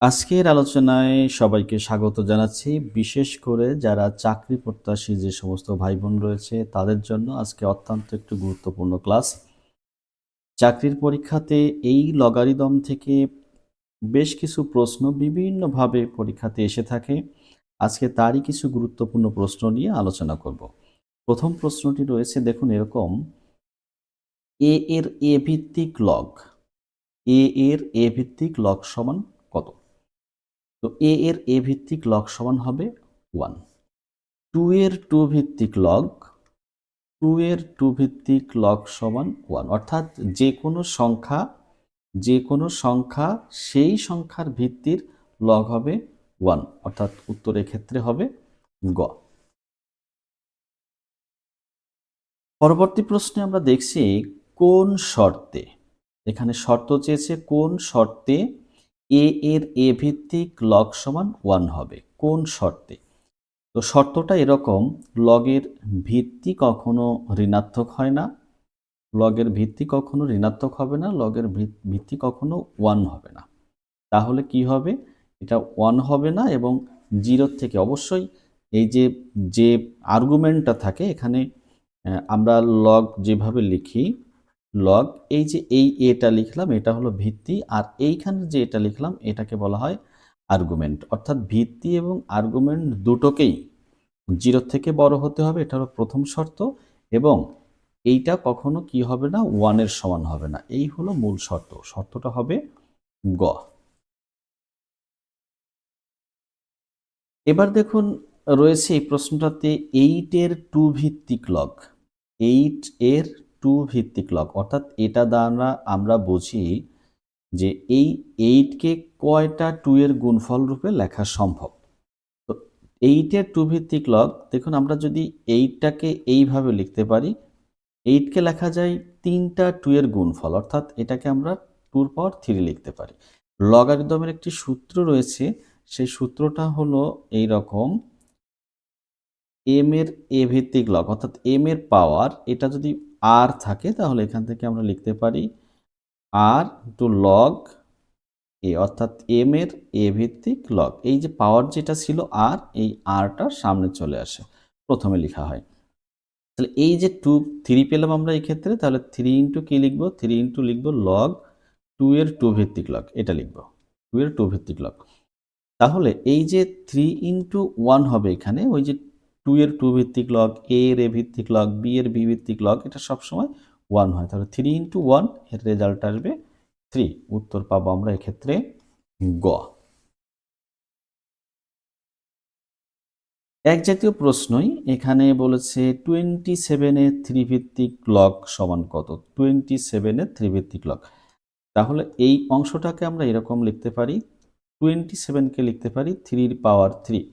আজকের আলোচনায় সবাইকে স্বাগত জানাচ্ছি। বিশেষ করে যারা চাকরি প্রত্যাশী যে সমস্ত ভাই-বোন রয়েছে তাদের জন্য আজকে অত্যন্ত একটু গুরুত্বপূর্ণ ক্লাস। চাকরির পরীক্ষাতে এই লগারিদম থেকে বেশ কিছু প্রশ্ন বিভিন্নভাবে পরীক্ষাতে এসে থাকে। আজকে তারই কিছু গুরুত্বপূর্ণ প্রশ্ন নিয়ে আলোচনা করব। প্রথম প্রশ্নটি রয়েছে দেখুন এরকম, এ এর এ ভিত্তিক লগ, এ এর এ ভিত্তিক লগ সমান কত? তো এ এর এ ভিত্তিক লগ সমান হবে 1। 2 এর 2 ভিত্তিক লগ, 2 এর 2 ভিত্তিক লগ সমান 1, অর্থাৎ যে কোনো সংখ্যা সেই সংখ্যার ভিত্তির লগ হবে 1, অর্থাৎ উত্তর এক্ষেত্রে হবে গ। পরবর্তী প্রশ্নে আমরা দেখছি কোন শর্তে, এখানে শর্ত চেয়েছে কোন শর্তে এ এর এ ভিত্তিক লগ সমান 1 হবে, কোন শর্তে? তো শর্তটা এরকম, লগের ভিত্তি কখনো ঋণাত্মক হয় না, লগের ভিত্তি কখনো ঋণাত্মক হবে না, লগের ভিত্তি কখনো 1 হবে না। তাহলে কি হবে? এটা 1 হবে না এবং 0 থেকে অবশ্যই এই যে আর্গুমেন্টটা থাকে এখানে আমরা লগ যেভাবে লিখি, লগ এই যে এই এটা লিখলাম এটা হলো ভিত্তি, আর এইখানে যে এটা লিখলাম এটাকে বলা হয় আর্গুমেন্ট। অর্থাৎ ভিত্তি এবং আর্গুমেন্ট দুটোকেই 0 থেকে বড় হতে হবে, এটা হলো প্রথম শর্ত, এবং এইটা কখনো কি হবে না, 1 এর সমান হবে না। এই হলো মূল শর্ত, শর্তটা হবে গ। এবার দেখুন রয়েছে এই প্রশ্নটাতে 8 এর 2 ভিত্তিক লগ, 8 এর 2 ভিত্তিক লগ, অর্থাৎ এটা দ্বারা আমরা বুঝি যে এই 8 কে কয়টা 2 এর গুণফল রূপে লেখা সম্ভব। তো 8 এর 2 ভিত্তিক লগ, দেখুন আমরা যদি 8টাকে এইভাবে লিখতে পারি, 8 কে লেখা যায় 3টা 2 এর গুণফল, অর্থাৎ এটাকে আমরা 2 এর পাওয়ার 3 লিখতে পারি। লগারিদমের একটি সূত্র রয়েছে, সেই সূত্রটা হলো এই রকম, m এর a ভিত্তিক লগ অর্থাৎ m এর পাওয়ার এটা যদি r থাকে তাহলে এখান থেকে আমরা লিখতে পারি r টু লগ a, অর্থাৎ m এর a ভিত্তিক লগ। এই যে পাওয়ার যেটা ছিল r, এই rটা সামনে চলে আসে, প্রথমে লেখা হয়। তাহলে এই যে 3 পেলাম আমরা এই ক্ষেত্রে, তাহলে 3 ইন্টু কি লিখবো, 3 ইন্টু লিখবো লগ 2 এর 2 ভিত্তিক লগ, এটা লিখবো 2 এর 2 ভিত্তিক লগ। তাহলে এই যে 3 ইন্টু 1 হবে এখানে, ওই যে 2 এর 2 ভিত্তিক লগ, a এর a ভিত্তিক লগ, b এর b ভিত্তিক লগ, এটা সবসময় 1 হয়। তাহলে 3 ইন্টু 1 এর রেজাল্ট আসবে 3, উত্তর পাবো আমরা এক্ষেত্রে গ। এক জাতীয় প্রশ্নই এখানে বলেছে 27 এর 3 ভিত্তিক লগ সমান কত? 27 এর 3 ভিত্তিক লগ। তাহলে এই অংশটাকে আমরা এরকম লিখতে পারি, 27 কে লিখতে পারি 3 এর পাওয়ার 3,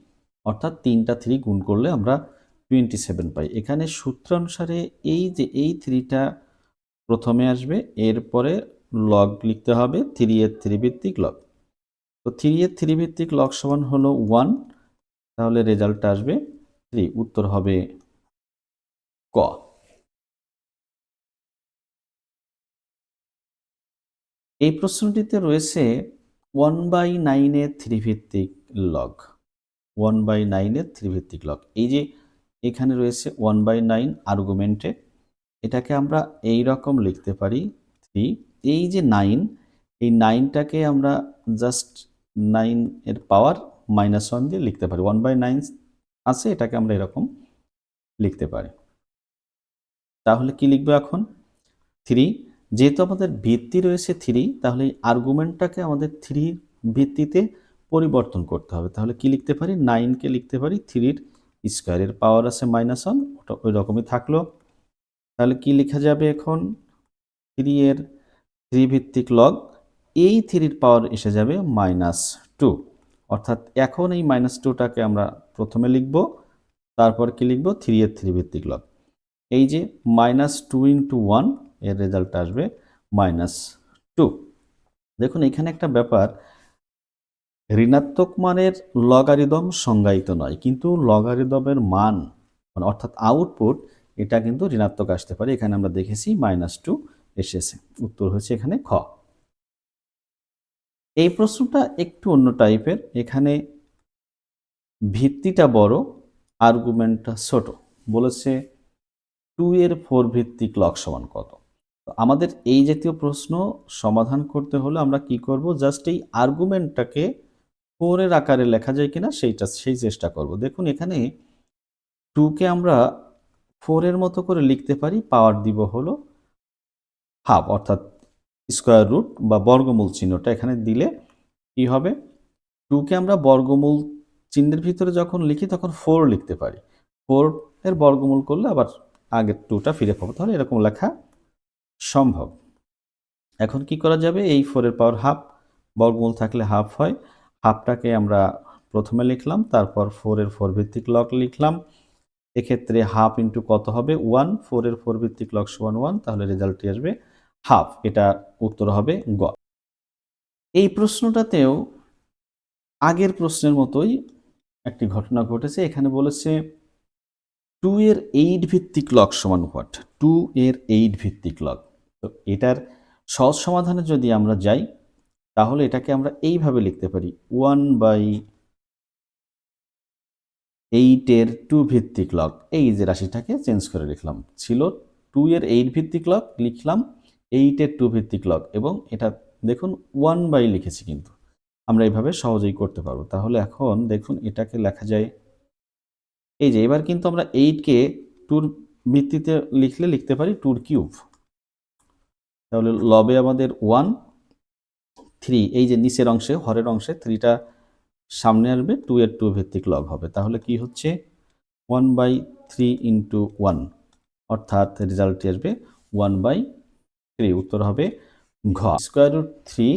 অর্থাৎ 3টা 3 গুণ করলে আমরা 27 পাই। এখানে সূত্রানুসারে এই যে এই 3টা প্রথমে আসবে, এরপরে লগ লিখতে হবে 3 এর 3 ভিত্তিক লগ। তো 3 এর 3 ভিত্তিক লগ সমান হলো 1, তাহলে রেজাল্টটা আসবে 3, উত্তর হবে ক। এই প্রশ্নটিতে রয়েছে 1/9 এর 3 ভিত্তিক লগ, 1/9 এর 3 ভিত্তিক লগ। এই যে এখানে রয়েছে 1/9 আর্গুমেন্টে, এটাকে আমরা এই রকম লিখতে পারি 3। এই যে 9, এই 9টাকে আমরা জাস্ট 9 এর পাওয়ার -1 দিয়ে লিখতে পারি। 1/9 আছে, এটাকে আমরা এরকম লিখতে পারি। তাহলে কি লিখবো এখন? 3, যেহেতু আমাদের ভিত্তি রয়েছে 3, তাহলে এই আর্গুমেন্টটাকে আমাদের 3 ভিত্তিতে পরিবর্তন করতে হবে। তাহলে কি লিখতে পারি? 9 কে লিখতে পারি 3 এর স্কয়ার, এর পাওয়ার আছে -1, ওটা ওই রকমই থাকলো। তাহলে কি লেখা যাবে এখন? 3 এর 3 ভিত্তিক লগ, এই 3 এর পাওয়ার এসে যাবে -2, অর্থাৎ এখন এই -2টাকে আমরা প্রথমে লিখব, তারপর কি লিখব? 3 এর 3 ভিত্তিক লগ। এই যে -2 ইন্টু 1 এর রেজাল্ট আসবে -2। দেখুন এখানে একটা ব্যাপার, ঋণাত্মক মানের লগারিদম সংজ্ঞায়িত নয়, কিন্তু লগারিদমের মান মানে অর্থাৎ আউটপুট এটা কিন্তু ঋণাত্মক আসতে পারে। এখানে আমরা দেখেছি -2 এসেছে, উত্তর হচ্ছে এখানে খ। এই প্রশ্নটা একটু অন্য টাইপের। এখানে ভিত্তিটা বড়, আর্গুমেন্টটা ছোট। বলেছে 2 এর 4 ভিত্তিক লগ সমান কত? তো আমাদের এই জাতীয় প্রশ্ন সমাধান করতে হলে আমরা কি করব? জাস্ট এই আর্গুমেন্টটাকে 4 এর আকারে লেখা যায় কিনা সেই চেষ্টা করব। দেখুন এখানে 2 কে আমরা 4 এর মতো করে লিখতে পারি, পাওয়ার দিব হলো হাফ, অর্থাৎ স্কয়ার রুট বা বর্গমূল চিহ্নটা এখানে দিলে কি হবে? 2 কে আমরা বর্গমূল চিহ্নের ভিতরে যখন লিখি তখন 4 লিখতে পারি। 4 এর বর্গমূল করলে আবার আগের 2টা ফিরে পাবো। তাহলে এরকম লেখা সম্ভব। এখন কি করা যাবে? এই 4 এর পাওয়ার হাফ, বর্গমূল থাকলে হাফ হয়। হাফটাকে আমরা প্রথমে লিখলাম, তারপর 4 এর 4 ভিত্তিক লগ লিখলাম। এক্ষেত্রে হাফ ইন্টু কত হবে? 1। 4 এর 4 ভিত্তিক লগ সমান 1, তাহলে রেজাল্টটি আসবে হাফ। এটা উত্তর হবে গ। এই প্রশ্নটাতেও আগের প্রশ্নের মতোই একটি ঘটনা ঘটেছে। এখানে বলেছে 2 এর 8 ভিত্তিক লগ সমান হোয়াট? 2 এর 8 ভিত্তিক লগ। তো এটার সহজ সমাধানে যদি আমরা যাই তাহলে এটাকে আমরা এইভাবে লিখতে পারি, 1/8 এর 2 ভিত্তিক লগ। এই যে রাশিটাকে চেঞ্জ করে লিখলাম, ছিল 2 এর 8 ভিত্তিক লগ, লিখলাম 8 এর 2 ভিত্তিক লগ, এবং এটা দেখুন 1 লিখেছি, কিন্তু আমরা এইভাবে সহজেই করতে পারবো। তাহলে এখন দেখুন এটাকে লেখা যায় এই যে, এবার কিন্তু আমরা 8 কে 2 এর ভিত্তিতে লিখতে পারি 2 এর কিউব। তাহলে লবে আমাদের 1, 3, এই যে নিচের অংশে হরের অংশে 3টা সামনে আসবে, 2 এর 2 ভিত্তিক লগ হবে। তাহলে কি হচ্ছে? 1/3 ইন্টু 1, অর্থাৎ রেজাল্টটি আসবে 1/3। উত্তর হবে ঘ। স্কোয়ার রুট 3,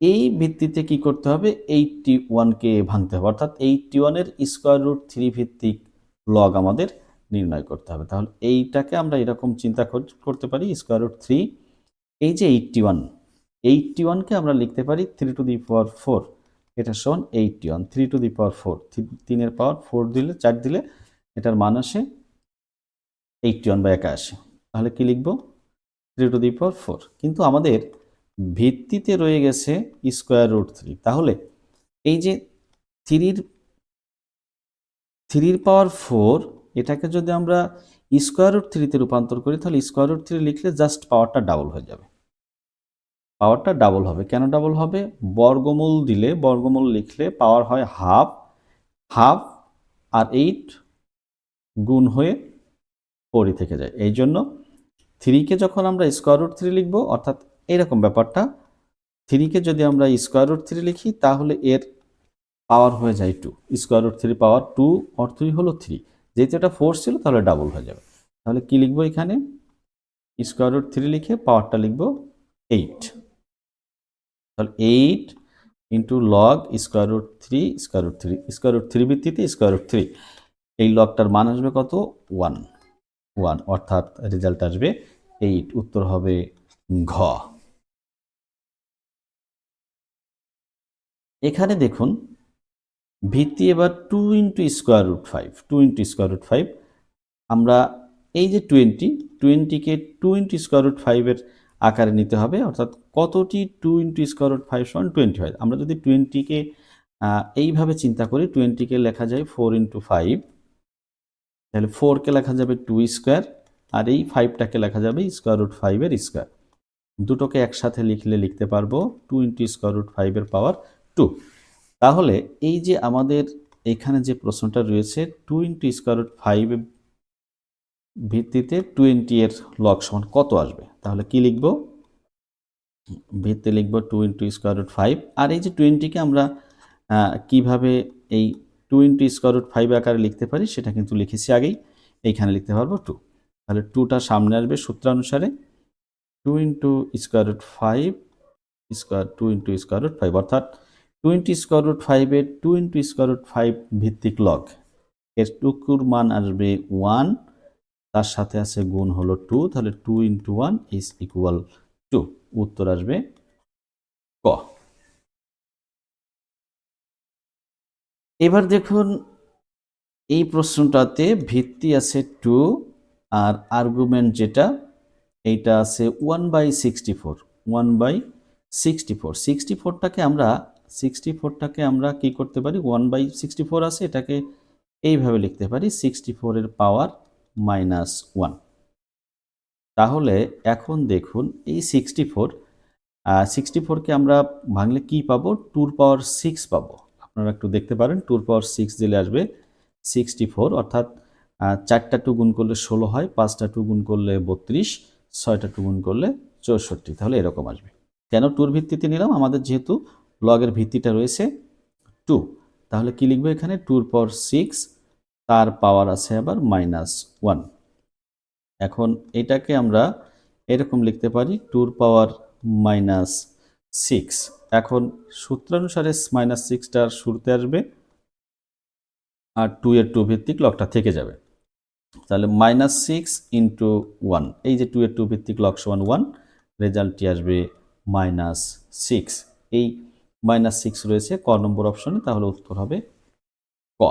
এই ভিত্তিতে কি করতে হবে? 81কে ভাঙতে হবে, অর্থাৎ 81 এর স্কোয়ার রুট 3 ভিত্তিক লগ আমাদের নির্ণয় করতে হবে। তাহলে এইটাকে আমরা এরকম চিন্তা করতে পারি, স্কোয়ার রুট 3, এই যে 81কে আমরা লিখতে পারি 3 টু দি পাওয়ার 4, এটা সমান 81। 3 টু দি পাওয়ার 4, 3 এর পাওয়ার 4 দিলে, 4 দিলে এটার মান আসে 81/81। তাহলে কি লিখব? 3 টু দি পাওয়ার 4। কিন্তু আমাদের ভিত্তিতে রয়ে গেছে স্কোয়ার রুট 3। তাহলে এই যে 3 পাওয়ার 4, এটাকে যদি আমরা স্কোয়ার রুট 3-তে রূপান্তর করি তাহলে স্কোয়ার রুট 3 লিখলে জাস্ট পাওয়ারটা ডাবল হয়ে যাবে। পাওয়ারটা ডাবল হবে। কেন ডাবল হবে? বর্গমূল দিলে, বর্গমূল লিখলে পাওয়ার হয় হাফ, হাফ আর 8 গুণ হয়ে 4ই থেকে যায়। এই জন্য 3কে যখন আমরা স্কোয়ার রুট 3 লিখবো, অর্থাৎ এইরকম ব্যাপারটা, 3কে যদি আমরা স্কোয়ার রুট 3 লিখি তাহলে এর পাওয়ার হয়ে যায় 2। স্কোয়ার রুট 3 পাওয়ার 2 অর্থই হলো 3। যেহেতু এটা 4 ছিল তাহলে ডাবল হয়ে যাবে। তাহলে কি লিখবো? এখানে স্কোয়ার রুট 3 লিখে পাওয়ারটা লিখবো 8। তাহলে 8 into log square root 3, square root 3 ভিত্তিতে স্কোয়ার রুট 3, এই লগটার মান আসবে কত? 1, অর্থাৎ রেজাল্ট আসবে 8। উত্তর হবে ঘ। এখানে দেখুন ভিত্তি এবার 2 into square root 5, 2 into square root 5। আমরা এই যে 20কে 2 ইন্টু স্কোয়ার রুট 5-এর আকারে নিতে হবে, অর্থাৎ কতটি 2 ইন্টু স্কোয়ার রুট 5 সমান 20 হয়। আমরা যদি 20কে এইভাবে চিন্তা করি, 20কে লেখা যায় 4 ইন্টু 5, তাহলে 4কে লেখা যাবে 2 স্কোয়ার, আর এই 5টাকে লেখা যাবে স্কোয়ার রুট 5-এর স্কোয়ার। দুটোকে একসাথে লিখতে পারবো 2 ইন্টু স্কোয়ার রুট 5-এর পাওয়ার 2। তাহলে এই যে আমাদের এখানে যে প্রশ্নটা রয়েছে, 2 ইন্টু স্কোয়ার রুট 5 ভিত্তিতে 20 এর লগ সমান কত আসবে? তাহলে কি লিখব? ভিত্তি লিখব 2 ইন্টু স্কোয়ার রুট 5। আর এই যে 20কে আমরা কিভাবে এই 2 ইন্টু স্কোয়ার রুট 5 আকারে লিখতে পারি সেটা কিন্তু লিখেছি আগেই। এইখানে লিখতে পারবো 2। তাহলে 2টা সামনে আসবে সূত্রানুসারে, 2 into square root 5 2 into square root 5, অর্থাৎ 2 ইন্টু স্কোয়ার রুট 5-এর 2 ইন্টু স্কোয়ার রুট 5 ভিত্তিক লগ, এর টুকুর মান আসবে 1, তার সাথে আছে গুণ হলো 2, তাহলে 2 ইন্টু 1 ইজ ইকুয়াল 2। উত্তর আসবে ক। এবার দেখুন এই প্রশ্নটাতে ভিত্তি আছে 2 আর আর্গুমেন্ট যেটা, এইটা আছে 1/64, 1/64। 64টাকে আমরা 64টাকে আমরা কি করতে পারি, 1/64 আছে, এটাকে এইভাবে লিখতে পারি 64 এর পাওয়ার -1। তাহলে এখন দেখুন এই 64কে আমরা ভাঙলে কি পাবো, 2 পাওয়ার 6 পাবো। আপনারা একটু দেখতে পারেন, 2 পাওয়ার 6 দিলে আসবে 64, অর্থাৎ 4টা 2 গুণ করলে 16 হয়, 5টা 2 গুণ করলে 32, 6টা 2 গুণ করলে 64। তাহলে এরকম আসবে। কেন 2 ভিত্তিতে নিলাম, আমাদের যেহেতু লগের ভিত্তিটা রয়েছে 2, তাহলে কি লিখবো এখানে 2 পাওয়ার 6, তার পাওয়ার আছে আবার -1। এখন এটাকে আমরা এরকম লিখতে পারি 2 পাওয়ার -6। এখন সূত্রানুসারে -6টার শুরুতে আসবে আর 2 এর 2 ভিত্তিক লগটা থেকে যাবে। তাহলে -6 × 1, এই যে 2 এর 2 ভিত্তিক লগ সমান 1, রেজাল্টটি আসবে -6। এই -6 রয়েছে ক নম্বর অপশনে, তাহলে উত্তর হবে ক।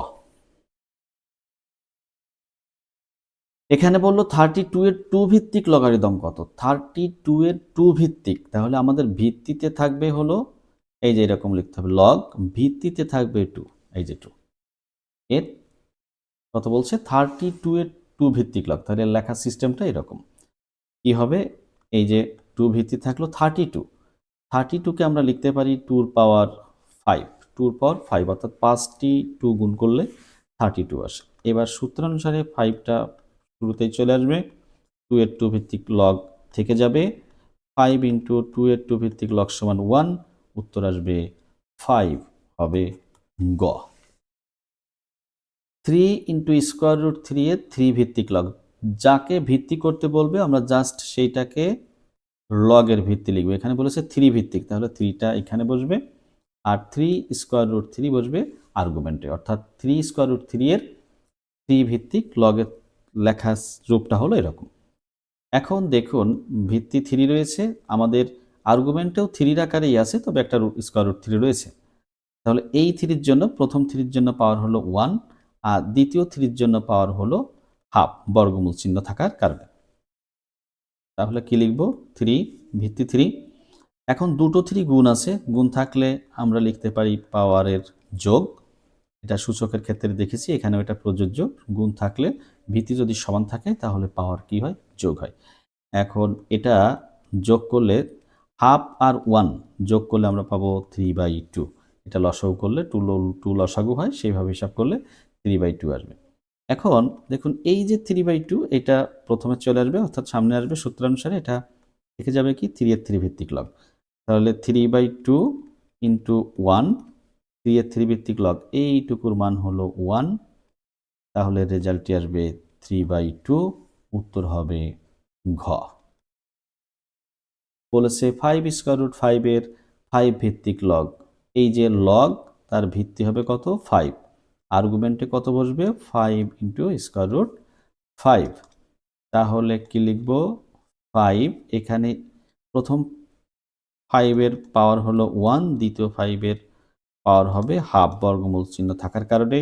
এখানে বললো 32 এর 2 ভিত্তিক লগারিদম কত। 32 এর 2 ভিত্তিক, তাহলে আমাদের ভিত্তিতে থাকবে হলো এই যে এরকম লিখতে হবে, লগ ভিত্তিতে থাকবে 2, এই যে 2 এর কত বলছে 32 এর 2 ভিত্তিক লগ, তাহলে লেখার সিস্টেমটা এরকম কি হবে, এই যে 2 ভিত্তি থাকলো 32কে আমরা লিখতে পারি 2 পাওয়ার 5, 2 পাওয়ার 5, অর্থাৎ 5টি 2 গুণ করলে 32 আসে। এবার সূত্রানুসারে 5টা শুরুতেই চলে আসবে, 2 এর 2 ভিত্তিক লগ থেকে যাবে, 5 × 2 এর 2 ভিত্তিক লগ সমান 1, উত্তর আসবে 5, হবে গ। 3 × √3 এর 3 ভিত্তিক লগ, যাকে ভিত্তি করতে বলবে আমরা জাস্ট সেইটাকে লগের ভিত্তি লিখবে। এখানে বলেছে 3 ভিত্তিক, তাহলে 3টা এখানে বসবে আর 3 √3 বসবে আর্গুমেন্টে, অর্থাৎ 3 এর 3 ভিত্তিক লগের লেখা রূপটা হলো এরকম। এখন দেখুন ভিত্তি 3 রয়েছে, আমাদের আর্গুমেন্টেও 3 আকারেই আছে, তবে একটা √3 রয়েছে। তাহলে এই 3-র জন্য, প্রথম 3-র জন্য পাওয়ার হলো 1, আর দ্বিতীয় 3-র জন্য পাওয়ার হলো হাফ, বর্গমূল চিহ্ন থাকার কারণে। তাহলে কি লিখব, 3 ভিত্তি 3। এখন দুটো 3 গুণ আছে, গুণ থাকলে আমরা লিখতে পারি পাওয়ারের যোগ, এটা সূচকের ক্ষেত্রে দেখেছি, এখানেও এটা প্রযোজ্য। গুণ থাকলে ভিত্তি যদি সমান থাকে তাহলে পাওয়ার কি হয়, যোগ হয়। এখন এটা যোগ করলে হাফ আর 1 যোগ করলে আমরা পাবো 3/2, এটা লসাগু করলে 2 লসাগু হয়, সেইভাবে হিসাব করলে 3/2 আসবে। এখন দেখুন এই যে 3/2, এটা প্রথমে চলে আসবে, অর্থাৎ সামনে আসবে, সূত্রানুসারে এটা থেকে যাবে কি 3 এর 3 ভিত্তিক লগ, তাহলে 3/2 × 1, 3 এর 3 ভিত্তিক লগ, এইটুকুর মান হলো 1, তাহলে রেজাল্টটি আসবে 3/2, উত্তর হবে ঘ। বলেছে 5 √5 এর 5 ভিত্তিক লগ, এই যে লগ তার ভিত্তি হবে কত, 5, আর্গুমেন্টে কত বসবে, 5 × √5, তাহলে কি লিখব, 5, এখানে প্রথম 5 এর পাওয়ার হলো 1, দ্বিতীয় 5 এর পাওয়ার হবে হাফ, বর্গমূল চিহ্ন থাকার কারণে।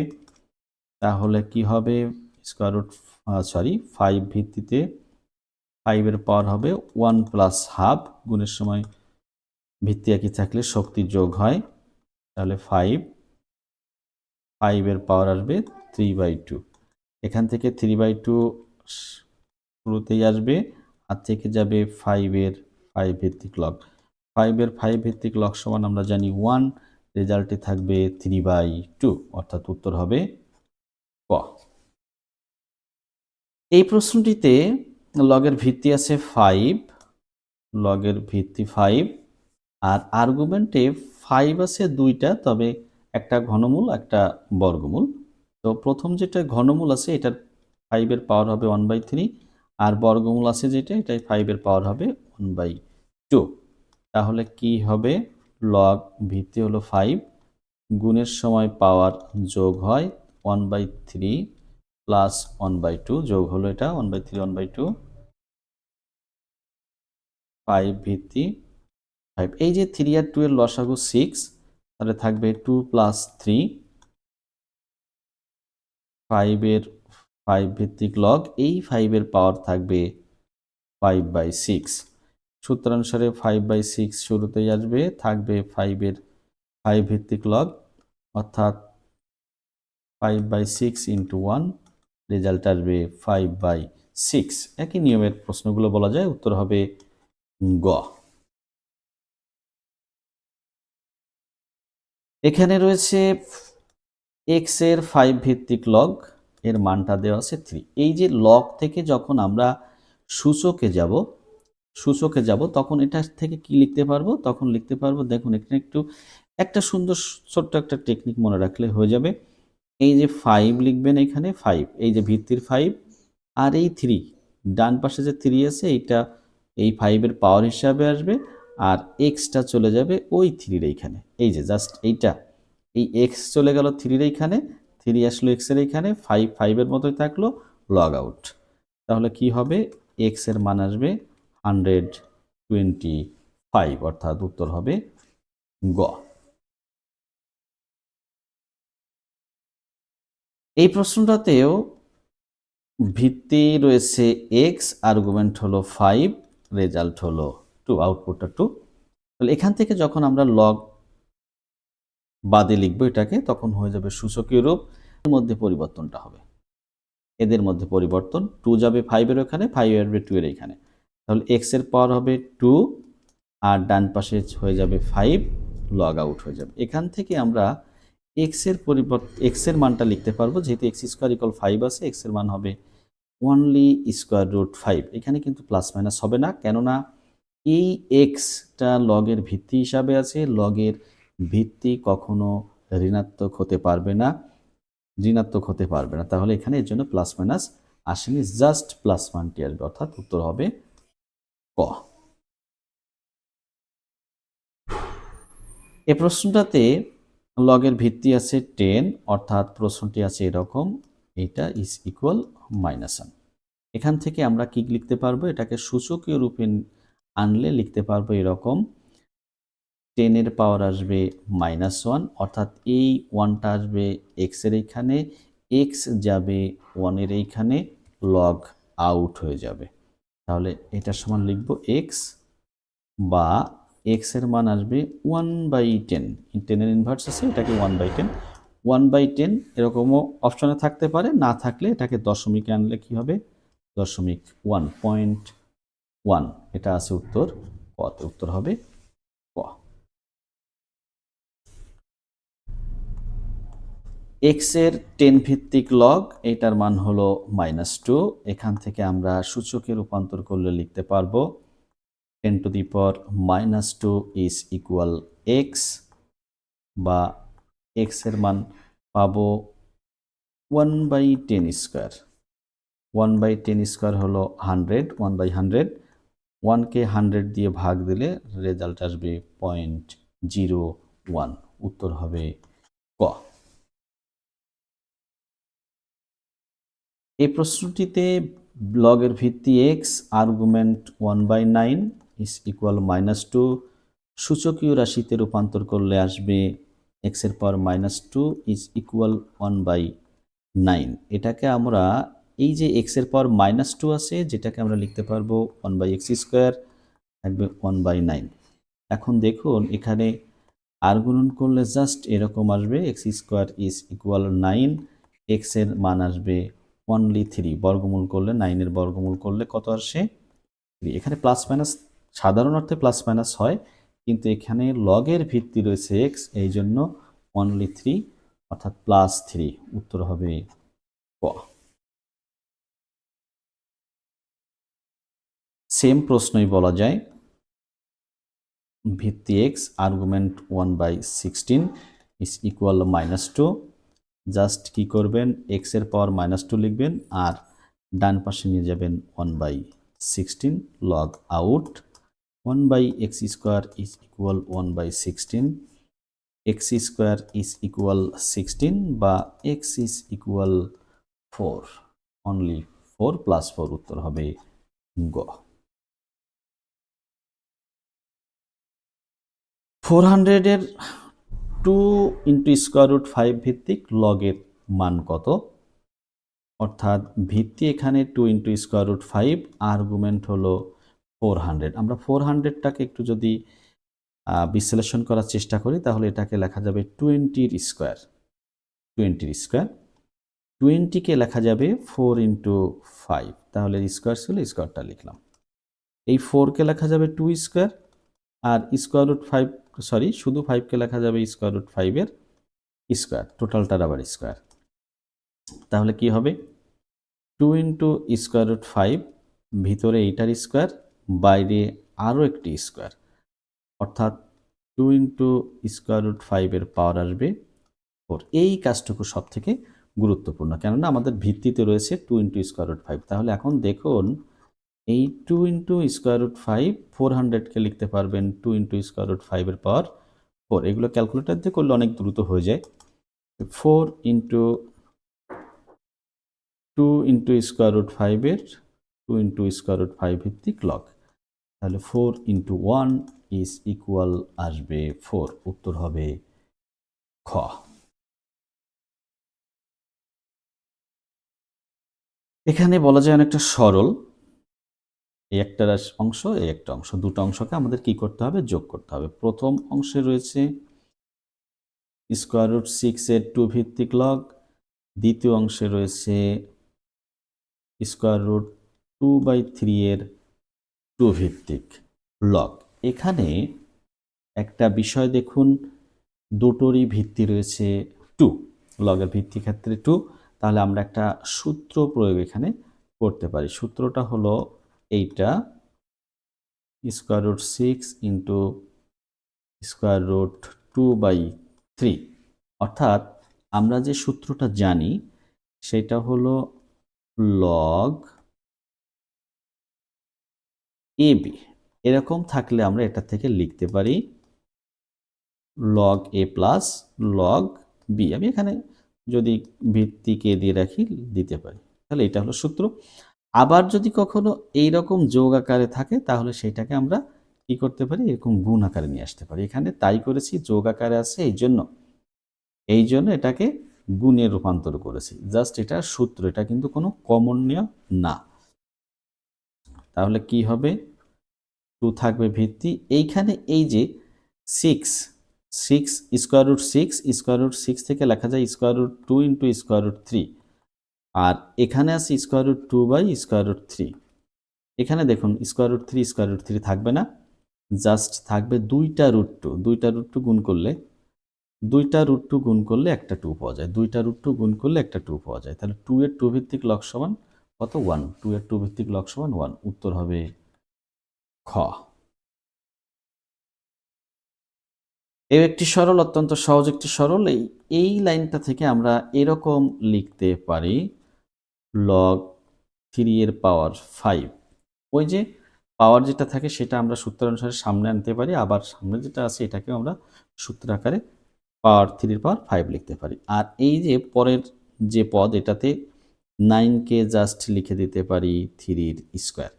তাহলে কি হবে, 5 ভিত্তিতে 5 এর পাওয়ার হবে 1 + হাফ, গুণের সময় ভিত্তি একই থাকলে শক্তি যোগ হয়, তাহলে 5 এর পাওয়ার আসবে 3/2। এখান থেকে 3/2 শুরুতেই আসবে, আর থেকে যাবে 5 এর 5 ভিত্তিক লগ, 5 এর 5 ভিত্তিক লগ সমান আমরা জানি 1, রেজাল্টে থাকবে 3/2, অর্থাৎ উত্তর হবে ক। এই প্রশ্নটিতে লগের ভিত্তি আছে 5, লগের ভিত্তি 5, আর আর্গুমেন্টে 5 আছে 2টা, তবে একটা ঘনমূল একটা বর্গমূল। তো প্রথম যেটা ঘনমূল আছে এটার 5 এর পাওয়ার হবে 1/3, আর বর্গমূল আছে যেটা, এটাই 5 এর পাওয়ার হবে 1/2। তাহলে কি হবে, লগ ভিত্তি হলো 5, গুণের সময় পাওয়ার যোগ হয় 1/3 + 1/2, যোগ হলো এটা 1/3 1/2, 5 ভিত্তি 5, এই যে 3 আর 2 এর লসাগু 6, তাহলে থাকবে 2 + 3, 5 এর 5 ভিত্তিক লগ, এই 5 এর পাওয়ার থাকবে 5/6, সূত্রানুসারে 5/6 শুরুতেই আসবে, থাকবে 5 ভিত্তিক লগ, অর্থাৎ 5/6 ইন্টু 1, রেজাল্ট আসবে 5/6। একই নিয়মের প্রশ্নগুলো বলা যায়, উত্তর হবে গ। এখানে রয়েছে এক্স এর 5 ভিত্তিক লগ, এর মানটা দেওয়া আছে 3। এই যে লগ থেকে যখন আমরা সূচকে যাব তখন এটা থেকে কি লিখতে পারবো, তখন লিখতে পারবো, দেখুন এখানে একটা সুন্দর ছোট্ট একটা টেকনিক মনে রাখলে হয়ে যাবে। এই যে 5 লিখবেন, এখানে 5, এই যে ভিত্তির 5, আর এই 3, ডান পাশে যে 3 আছে এইটা এই 5 এর পাওয়ার হিসাবে আসবে, আর এক্সটা চলে যাবে ওই 3 এর এইখানে। এই যে জাস্ট এইটা, এই এক্স চলে গেল 3 এর এইখানে, 3 আসলো এক্স এর এইখানে, 5 এর মতোই থাকলো, লগ আউট। তাহলে কি হবে, এক্স এর মান আসবে 125, অর্থাৎ উত্তর হবে গ। এই প্রশ্নটাতেও ভিত্তি রয়েছে এক্স, আর্গুমেন্ট হলো 5, রেজাল্ট হলো 2, আউটপুটটা 2। তাহলে এখান থেকে যখন আমরা লগ বাদে লিখবো এটাকে, তখন হয়ে যাবে সূচকীয় রূপ, এর মধ্যে পরিবর্তনটা হবে, এদের মধ্যে পরিবর্তন, 2 যাবে 5 এর ওখানে, 5 আসবে 2 এর এখানে। তাহলে এক্স এর পাওয়ার হবে 2, আর ডান পাশে হয়ে যাবে 5, লগ আউট হয়ে যাবে। এখান থেকে আমরা এক্স এর মানটা লিখতে পারবো, যেহেতু এক্স স্কোয়ার ইকুয়াল 5 আছে, এক্স এর মান হবে অনলি স্কোয়ার রুট 5। এখানে কিন্তু প্লাস মাইনাস হবে না, কেননা এই এক্সটা লগের ভিত্তি হিসাবে আছে, লগের ভিত্তি কখনো ঋণাত্মক হতে পারবে না, তাহলে এখানে এর জন্য প্লাস মাইনাস আসেনি, জাস্ট প্লাস মানটি আসবে, অর্থাৎ উত্তর হবে ক। এই প্রশ্নটাতে লগের ভিত্তি আছে 10, অর্থাৎ প্রশ্নটি আছে এরকম, এটা ইজ ইকুয়াল -1। এখান থেকে আমরা কি লিখতে পারবো, এটাকে সূচকীয় রূপে আনলে লিখতে পারবো এরকম, 10 এর পাওয়ার আসবে -1, অর্থাৎ এই 1টা আসবে এক্স এর এইখানে, এক্স যাবে 1 এর এইখানে, লগ আউট হয়ে যাবে। তাহলে এটার সমান লিখব এক্স, বা এক্স এর মান আসবে 1/10, 10 এর ইনভার্স আছে, এটাকে 1/10, 1/10 এরকমও অপশনে থাকতে পারে, না থাকলে এটাকে দশমিকে আনলে কি হবে, 0.1, এটা আছে উত্তর ক, উত্তর হবে ক। এক্স এর 10 ভিত্তিক লগ, এটার মান হলো -2। এখান থেকে আমরা সূচকে রূপান্তর করলে লিখতে পারবো 10 to the power -2 is equal x, বা এক্স এর মান পাবো 1/10 স্কোয়ার। 1/10 স্কোয়ার হলো 100, 1/100, 1কে 100 দিয়ে ভাগ দিলে রেজাল্ট আসবে 0.01, উত্তর হবে ক। এই প্রশ্নটিতে লগের ভিত্তি এক্স, আর্গুমেন্ট 1/9 ইজ ইকুয়াল -2, সূচকীয় রাশিতে রূপান্তর করলে আসবে এক্স এর পাওয়ার -2 ইজ ইকুয়াল 1/9। এটাকে আমরা এই যে এক্স এর পাওয়ার -2 আছে, যেটাকে আমরা লিখতে পারবো 1/x স্কোয়ার, থাকবে 1/9। এখন দেখুন এখানে আর গুণন করলে জাস্ট এরকম আসবে, x square is equal 9, x এর মান আসবে অনলি 3, বর্গমূল করলে 9 এর বর্গমূল করলে কত আসে 3। এখানে প্লাস মাইনাস সাধারণ অর্থে প্লাস মাইনাস হয়, কিন্তু এখানে লগের ভিত্তি রয়েছে এক্স, এই জন্য অনলি 3, অর্থাৎ +3, উত্তর হবে ক। সেম প্রশ্নই বলা যায়, ভিত্তি x, argument 1/16 is equal -2। Just কি করবেন, এক্স এর পাওয়ার -2 লিখবেন, আর ডান পাশে নিয়ে যাবেন 1/16, log out 1/x square is equal 1/16, x square is equal 16, বা এক্স ইজ ইকুয়াল 4, অনলি 4 + 4, উত্তর হবে গ। 400 এর 2 ইন্টু স্কোয়ার রুট 5 ভিত্তিক লগের মান কত, অর্থাৎ ভিত্তি এখানে 2 ইন্টু স্কোয়ার রুট 5, আর্গুমেন্ট হলো 400। আমরা 400টাকে একটু যদি বিশ্লেষণ করার চেষ্টা করি তাহলে এটাকে লেখা যাবে 20 স্কোয়ার। 20কে লেখা যাবে 4 ইন্টু 5, তাহলে স্কোয়ার ছিল, স্কোয়ারটা লিখলাম। এই 4কে লেখা যাবে 2 স্কোয়ার, আর স্কোয়ার রুট 5, সরি, শুধু 5কে লেখা যাবে স্কোয়ার রুট 5-এর স্কোয়ার, টোটালটার আবার স্কোয়ার। তাহলে কি হবে? 2 ইন্টু স্কোয়ার রুট 5, ভিতরে এইটার স্কোয়ার, বাইরে আরও একটি স্কোয়ার, অর্থাৎ 2 ইন্টু স্কোয়ার রুট 5-এর পাওয়ার আসবে 4। এই কাজটুকু সব থেকে গুরুত্বপূর্ণ, কেননা আমাদের ভিত্তিতে রয়েছে 2 ইন্টু স্কোয়ার রুট 5। তাহলে এখন দেখুন, এই 2 ইন্টু স্কোয়ার রুট 5, 400কে লিখতে পারবেন 2 ইন্টু স্কোয়ার রুট 5-এর পাওয়ার 4। এগুলো ক্যালকুলেটর দিয়ে করলে অনেক দ্রুত হয়ে যায়। 4 ইন্টু 2 ইন্টু স্কোয়ার রুট 5-এর 2 ইন্টু স্কোয়ার রুট 5 ভিত্তিক লগ, তাহলে 4 ইন্টু 1 ইজ ইকুয়াল আসবে 4। উত্তর হবে খ। এখানে বলা যায় অনেকটা সরল। এই একটা অংশ, এই একটা অংশ, দুটো অংশকে আমাদের কি করতে হবে? যোগ করতে হবে। প্রথম অংশে রয়েছে স্কোয়ার রুট 6-এর 2 ভিত্তিক লগ, দ্বিতীয় অংশে রয়েছে স্কোয়ার রুট 2/3-এর 2 ভিত্তিক লগ। এখানে একটা বিষয় দেখুন, দুটোরই ভিত্তি রয়েছে 2, লগের ভিত্তি ক্ষেত্রে 2। তাহলে আমরা একটা সূত্র প্রয়োগ এখানে করতে পারি। সূত্রটা হলো এইটা, square root 6 into square root 2/3, অর্থাৎ আমরা যে সূত্রটা জানি সেটা হলো লগ AB। এরকম থাকলে আমরা এটা থেকে লিখতে পারি log A plus log B। আমি এখানে যদি ভিত্তিকে দিয়ে রাখি দিতে পারি, তাহলে এটা হলো সূত্র। আবার যদি কখনো এইরকম যোগ আকারে থাকে তাহলে সেটাকে আমরা কি করতে পারি? এরকম গুণ আকারে নিয়ে আসতে পারি। এখানে তাই করেছি, যোগ আকারে আছে এই জন্য এটাকে গুণে রূপান্তর করেছি। জাস্ট এটা সূত্র, এটা কিন্তু কোনো কমন নিয়ম না। তাহলে কি হবে? 2 থাকবে ভিত্তি। এইখানে এই যে 6 স্কোয়ার রুট 6 থেকে লেখা যায় square root 2 into square root 3, আর এখানে আছে স্কোয়ার রুট 2/√3। এখানে দেখুন স্কোয়ার রুট 3 থাকবে না, জাস্ট থাকবে 2টা রুট 2। 2টা রুট 2 গুণ করলে, 2টা রুট 2 গুণ করলে একটা 2 পাওয়া যায়। 2টা রুট 2 গুণ করলে একটা 2 পাওয়া যায়। তাহলে 2 এর 2 ভিত্তিক লগ সমান কত? 1। 2 এর 2 ভিত্তিক লগ সমান 1। উত্তর হবে খ। এর একটি সরল, অত্যন্ত সহজ একটি সরল। এই লাইনটা থেকে আমরা এরকম লিখতে পারি লগ 3 এর পাওয়ার 5। ওই যে পাওয়ার যেটা থাকে সেটা আমরা সূত্র অনুসারে সামনে আনতে পারি, আবার সামনে যেটা আছে এটাকেও আমরা সূত্র আকারে পাওয়ার 3 এর পাওয়ার 5 লিখতে পারি। আর এই যে পরের যে পদ, এটাতে 9কে জাস্ট লিখে দিতে পারি 3-র স্কোয়ার।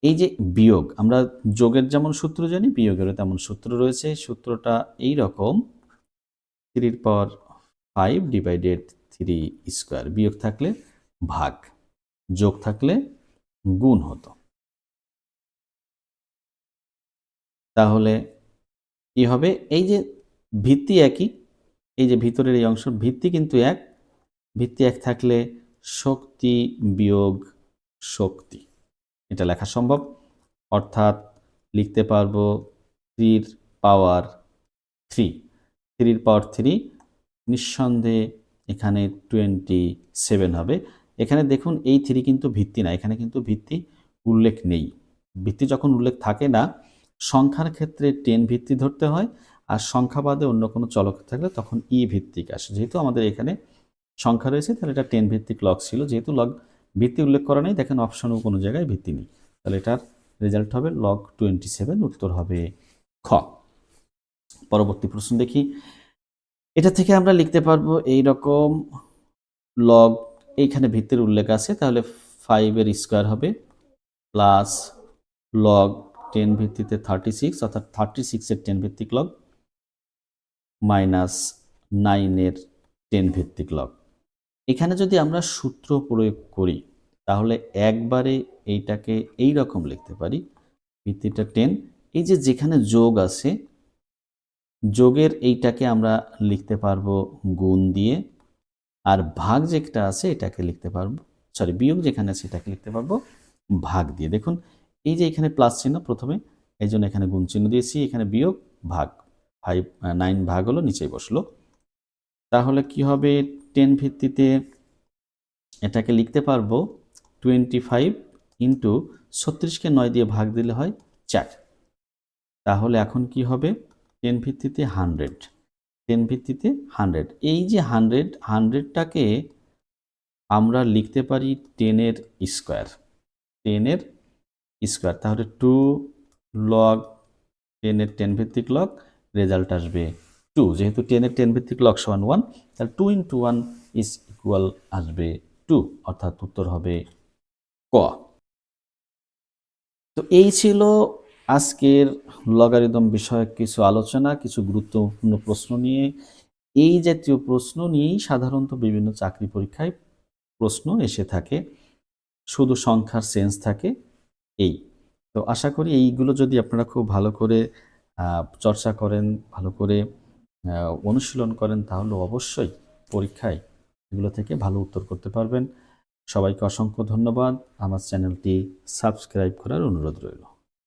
এই যে বিয়োগ, আমরা যোগের যেমন সূত্র জানি, বিয়োগেরও তেমন সূত্র রয়েছে। সূত্রটা এই রকম, 3-র পাওয়ার 5 ডিভাইডেড 3 স্কোয়ার। বিয়োগ থাকলে ভাগ, যোগ থাকলে গুণ হতো। তাহলে কি হবে? এই যে ভিত্তি একই, এই যে ভিতরের এই অংশ ভিত্তি কিন্তু এক, ভিত্তি এক থাকলে শক্তি বিয়োগ শক্তি, এটা লেখা সম্ভব। অর্থাৎ লিখতে পারবো 3-র পাওয়ার 3, 3-র পাওয়ার 3, নিঃসন্দেহে এখানে 27 হবে। এখানে দেখুন এই 3 কিন্তু ভিত্তি না, এখানে কিন্তু ভিত্তি উল্লেখ নেই। ভিত্তি যখন উল্লেখ থাকে না, সংখ্যার ক্ষেত্রে 10 ভিত্তি ধরতে হয়, আর সংখ্যা বাদে অন্য কোনো চলক থাকলে তখন ভিত্তিক আসে। যেহেতু আমাদের এখানে সংখ্যা রয়েছে তাহলে এটা 10 ভিত্তিক লগ ছিল। যেহেতু লগ ভিত্তি উল্লেখ করা নেই, দেখেন অপশনও কোনো জায়গায় ভিত্তি নেই, তাহলে এটার রেজাল্ট হবে লগ 27। উত্তর হবে খ। পরবর্তী প্রশ্ন দেখি। এটা থেকে আমরা লিখতে পারবো এই রকম লগ, এইখানে ভিত্তির উল্লেখ আছে, তাহলে 5-এর স্কোয়ার হবে প্লাস লগ 10 ভিত্তিতে 36, অর্থাৎ 36-এর 10 ভিত্তিক লগ মাইনাস 9-এর 10 ভিত্তিক লগ। এখানে যদি আমরা সূত্র প্রয়োগ করি তাহলে একবারে এইটাকে এই রকম লিখতে পারি, ভিত্তিটা 10। এই যে যেখানে যোগ আছে, যোগের এইটাকে আমরা লিখতে পারবো গুণ দিয়ে, আর ভাগ যেটা আছে এটাকে লিখতে পারবো, সরি বিয়োগ যেখানে আছে এটাকে লিখতে পারবো ভাগ দিয়ে। দেখুন এই যে এখানে প্লাস চিহ্ন প্রথমে, এই জন্য এখানে গুণ চিহ্ন দিয়েছি, এখানে বিয়োগ, ভাগ, 9 ভাগ হলো, নিচেই বসলো। তাহলে কি হবে, 10 ভিত্তিতে এটাকে লিখতে পারবো 25 ইন্টু 36কে 9 দিয়ে ভাগ দিলে হয় 4। তাহলে এখন কি হবে, 10 ভিত্তিতে 100, 10 ভিত্তিতে 100। এই যে 100টাকে আমরা লিখতে পারি 10-এর স্কোয়ার, 10-এর স্কোয়ার। তাহলে 2 লগ 10-এর 10 ভিত্তিক লগ, রেজাল্ট আসবে 2। যেহেতু 10-এর 10 ভিত্তিক লগ সমান 1, তাহলে 2 ইন্টু 1 ইজ ইকুয়াল আসবে 2, অর্থাৎ উত্তর হবে ক। তো এই ছিল আজকের লগারিদম বিষয়ক কিছু আলোচনা, কিছু গুরুত্বপূর্ণ প্রশ্ন নিয়ে। এই জাতীয় প্রশ্ন নিয়েই সাধারণত বিভিন্ন চাকরি পরীক্ষায় প্রশ্ন এসে থাকে, শুধু সংখ্যার সেন্স থাকে এই। তো আশা করি এইগুলো যদি আপনারা খুব ভালো করে চর্চা করেন, ভালো করে অনুশীলন করেন, তাহলে অবশ্যই পরীক্ষায় এগুলো থেকে ভালো উত্তর করতে পারবেন। সবাইকে অসংখ্য ধন্যবাদ। আমার চ্যানেলটি সাবস্ক্রাইব করার অনুরোধ রইল।